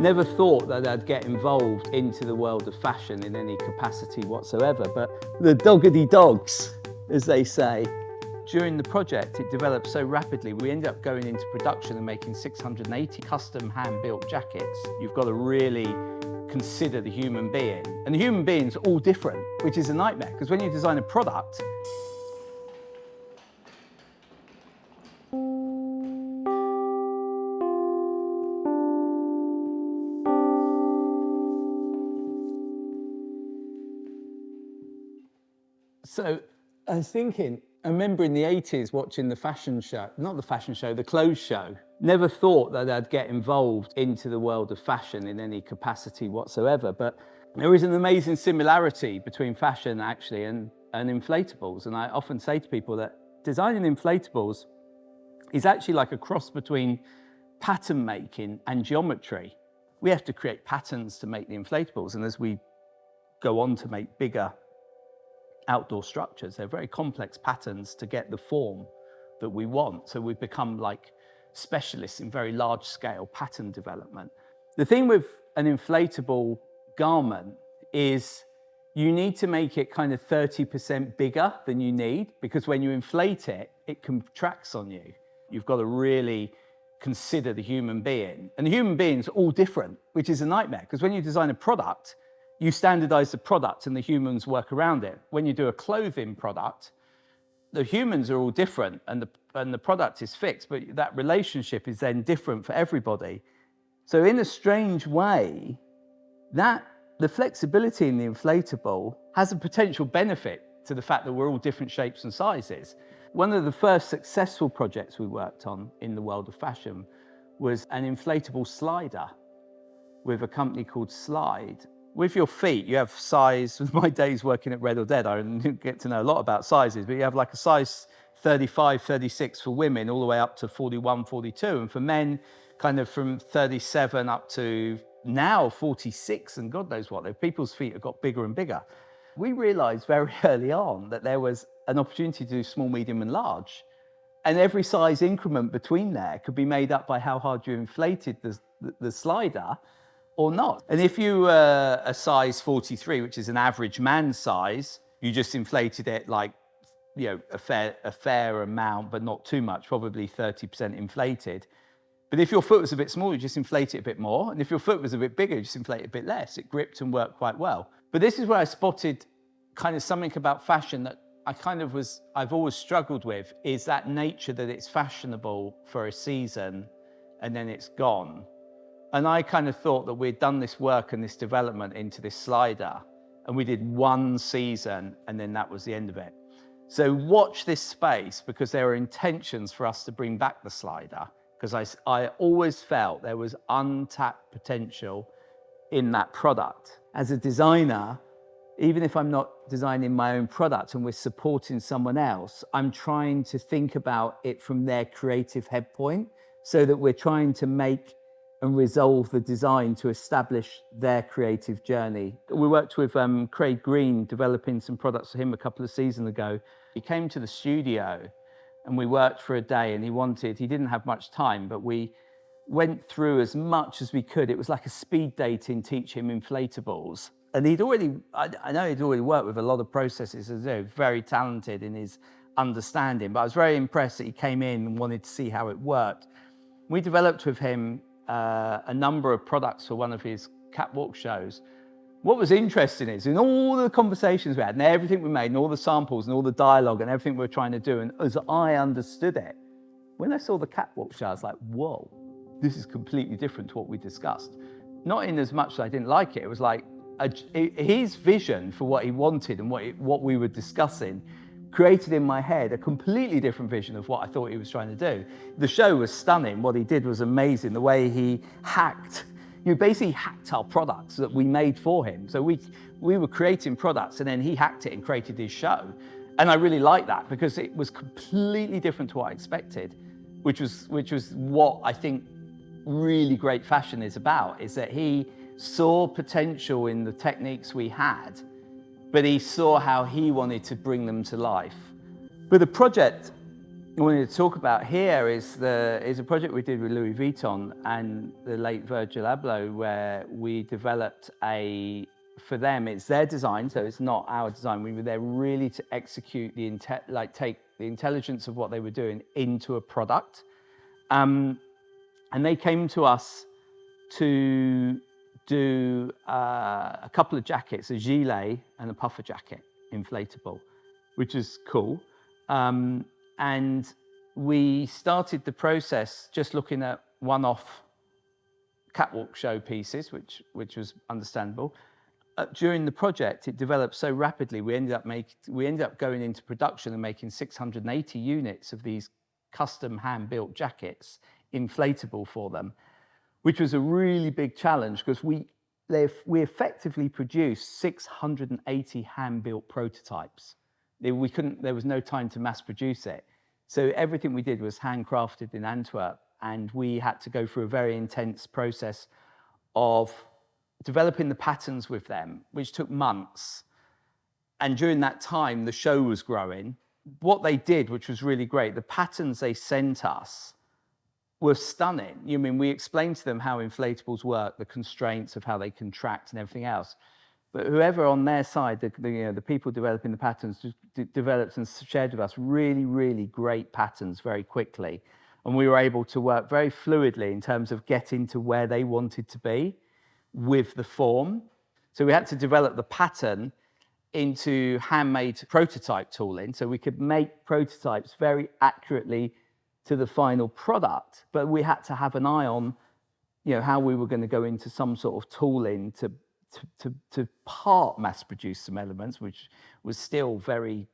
Never thought that I'd get involved into the world of fashion in any capacity whatsoever, but the doggedy dogs, as they say. During the project, it developed so rapidly, we ended up going into production and making 680 custom hand-built jackets. You've got to really consider the human being. And the human being's all different, which is a nightmare, because when you design a product, so I was thinking, I remember in the 80s watching the fashion show, not the fashion show, the clothes show. Never thought that I'd get involved into the world of fashion in any capacity whatsoever, but there is an amazing similarity between fashion actually and inflatables. And I often say to people that designing inflatables is actually like a cross between pattern making and geometry. We have to create patterns to make the inflatables, and as we go on to make bigger outdoor structures, they're very complex patterns to get the form that we want. So we've become like specialists in very large scale pattern development. The thing with an inflatable garment is you need to make it kind of 30% bigger than you need, because when you inflate it, it contracts on you. You've got to really consider the human being. And the human being's all different, which is a nightmare, because when you design a product, you standardize the product and the humans work around it. When you do a clothing product, the humans are all different and the product is fixed, but that relationship is then different for everybody. So in a strange way, the flexibility in the inflatable has a potential benefit to the fact that we're all different shapes and sizes. One of the first successful projects we worked on in the world of fashion was an inflatable slider with a company called Slide. With your feet, you have size. With my days working at Red or Dead, I didn't get to know a lot about sizes, but you have like a size 35, 36 for women, all the way up to 41, 42. And for men, kind of from 37 up to now 46, and God knows what. People's feet have got bigger and bigger. We realized very early on that there was an opportunity to do small, medium, and large. And every size increment between there could be made up by how hard you inflated the slider or not. And if you were a size 43, which is an average man's size, you just inflated it like, you know, a fair amount, but not too much, probably 30% inflated. But if your foot was a bit small, you just inflate it a bit more. And if your foot was a bit bigger, you just inflate it a bit less. It gripped and worked quite well. But this is where I spotted kind of something about fashion that I've always struggled with, is that nature that it's fashionable for a season and then it's gone. And I kind of thought that we'd done this work and this development into this slider, and we did one season and then that was the end of it. So watch this space, because there are intentions for us to bring back the slider, because I always felt there was untapped potential in that product. As a designer, even if I'm not designing my own product and we're supporting someone else, I'm trying to think about it from their creative head point, so that we're trying to make and resolve the design to establish their creative journey. We worked with Craig Green, developing some products for him a couple of seasons ago. He came to the studio and we worked for a day, and he didn't have much time, but we went through as much as we could. It was like a speed dating, teach him inflatables. And I know he'd already worked with a lot of processes, as very talented in his understanding, but I was very impressed that he came in and wanted to see how it worked. We developed with him a number of products for one of his catwalk shows. What was interesting is, in all the conversations we had and everything we made and all the samples and all the dialogue and everything we were trying to do, and as I understood it, when I saw the catwalk show, I was like, whoa, this is completely different to what we discussed. Not in as much as I didn't like it. It was like his vision for what he wanted and what we were discussing created in my head a completely different vision of what I thought he was trying to do. The show was stunning. What he did was amazing. The way he basically hacked our products that we made for him. So we were creating products, and then he hacked it and created his show. And I really liked that, because it was completely different to what I expected, which was what I think really great fashion is about, is that he saw potential in the techniques we had, but he saw how he wanted to bring them to life. But the project I wanted to talk about here is a project we did with Louis Vuitton and the late Virgil Abloh, where we developed for them, it's their design, so it's not our design. We were there really to execute take the intelligence of what they were doing into a product. And they came to us to do a couple of jackets, a gilet and a puffer jacket, inflatable, which is cool. And we started the process just looking at one-off catwalk show pieces, which was understandable. During the project, it developed so rapidly. We ended up going into production and making 680 units of these custom hand-built jackets, inflatable for them, which was a really big challenge because we effectively produced 680 hand-built prototypes. There was no time to mass produce it. So everything we did was handcrafted in Antwerp, and we had to go through a very intense process of developing the patterns with them, which took months. And during that time, the show was growing. What they did, which was really great, the patterns they sent us were stunning. We explained to them how inflatables work, the constraints of how they contract and everything else. But whoever on their side, the people developing the patterns, developed and shared with us really, really great patterns very quickly. And we were able to work very fluidly in terms of getting to where they wanted to be with the form. So we had to develop the pattern into handmade prototype tooling, so we could make prototypes very accurately to the final product. But we had to have an eye on, how we were going to go into some sort of tooling to part mass produce some elements, which was still very,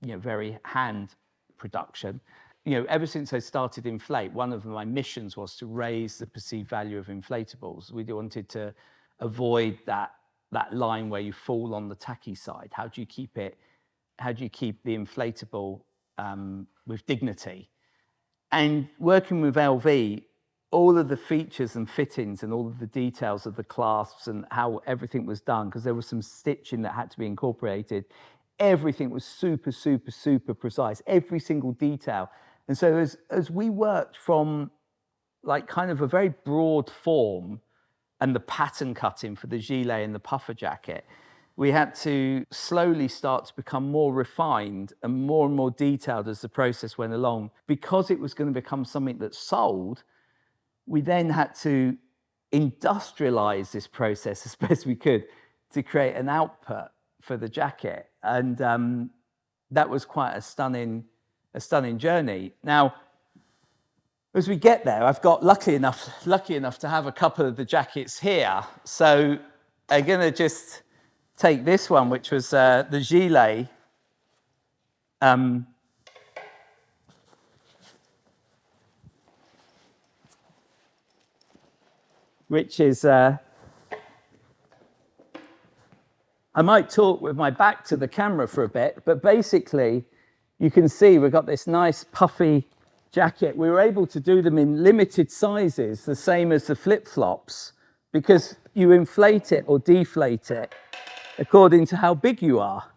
very hand production. Ever since I started Inflate, one of my missions was to raise the perceived value of inflatables. We wanted to avoid that line where you fall on the tacky side. How do you keep the inflatable with dignity? And working with LV, all of the features and fittings and all of the details of the clasps and how everything was done, because there was some stitching that had to be incorporated, everything was super, super, super precise, every single detail. And so as we worked from kind of a very broad form and the pattern cutting for the gilet and the puffer jacket, we had to slowly start to become more refined and more detailed as the process went along. Because it was going to become something that sold, we then had to industrialize this process as best we could to create an output for the jacket. And that was quite a stunning journey. Now, as we get there, I've got lucky enough to have a couple of the jackets here. So I'm going to just take this one, which was the gilet. Which is, I might talk with my back to the camera for a bit, but basically you can see we've got this nice puffy jacket. We were able to do them in limited sizes, the same as the flip-flops, because you inflate it or deflate it according to how big you are.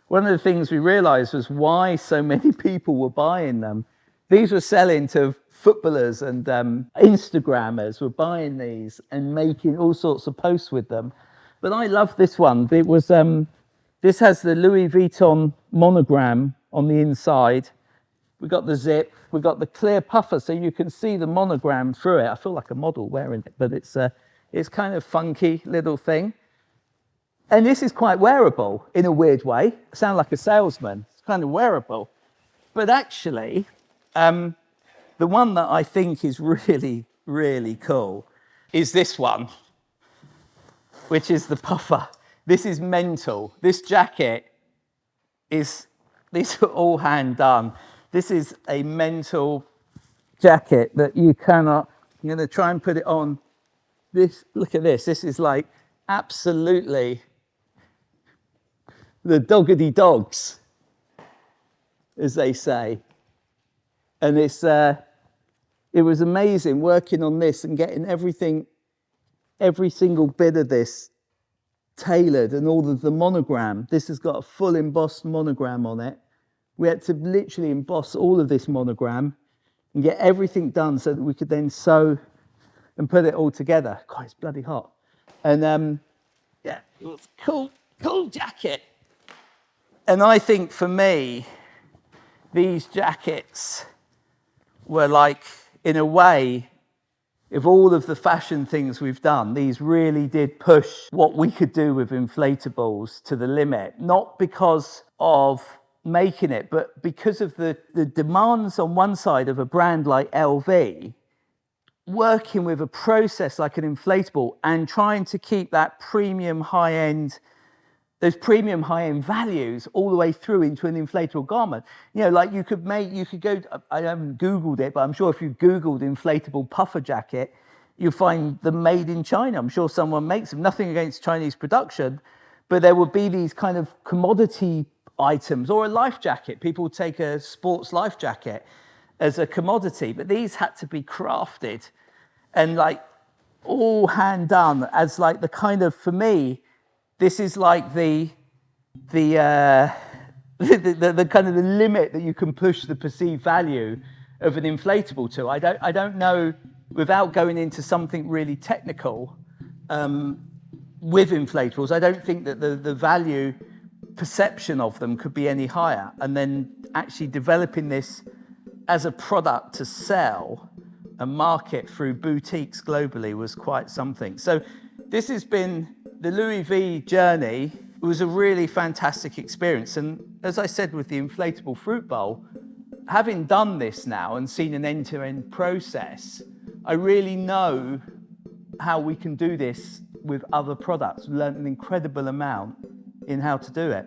One of the things we realized was why so many people were buying them. These were selling to footballers and Instagrammers were buying these and making all sorts of posts with them. But I love this one. It was this has the Louis Vuitton monogram on the inside. We got the zip. We got the clear puffer, so you can see the monogram through it. I feel like a model wearing it, but it's kind of funky little thing. And this is quite wearable in a weird way. I sound like a salesman. It's kind of wearable, but actually, the one that I think is really, really cool is this one, which is the puffer. This is mental. This jacket these are all hand done. This is a mental jacket that you cannot, I'm going to try and put it on. Look at this. This is like absolutely the doggedy dogs, as they say. And it was amazing working on this and getting every single bit of this tailored, and all of the monogram. This has got a full embossed monogram on it, We had to literally emboss all of this monogram and get everything done so that we could then sew and put it all together. God, it's bloody hot. And yeah, it was cool jacket. And I think for me, these jackets were like, in a way, of all of the fashion things we've done, these really did push what we could do with inflatables to the limit, not because of making it, but because of the demands on one side of a brand like LV, working with a process like an inflatable and trying to keep that premium high-end, those premium high-end values all the way through into an inflatable garment. You know, like you could go, I haven't Googled it, but I'm sure if you Googled inflatable puffer jacket, you'll find them made in China. I'm sure someone makes them, nothing against Chinese production, but there would be these kind of commodity items, or a life jacket. People take a sports life jacket as a commodity, but these had to be crafted and like all hand done as like the kind of, for me, this is like the kind of the limit that you can push the perceived value of an inflatable to. I don't know, without going into something really technical with inflatables, I don't think that the value perception of them could be any higher. And then actually developing this as a product to sell and market through boutiques globally was quite something. So this has been the Louis V journey. It was a really fantastic experience. And as I said with the inflatable fruit bowl, having done this now and seen an end-to-end process, I really know how we can do this with other products. We learned an incredible amount in how to do it.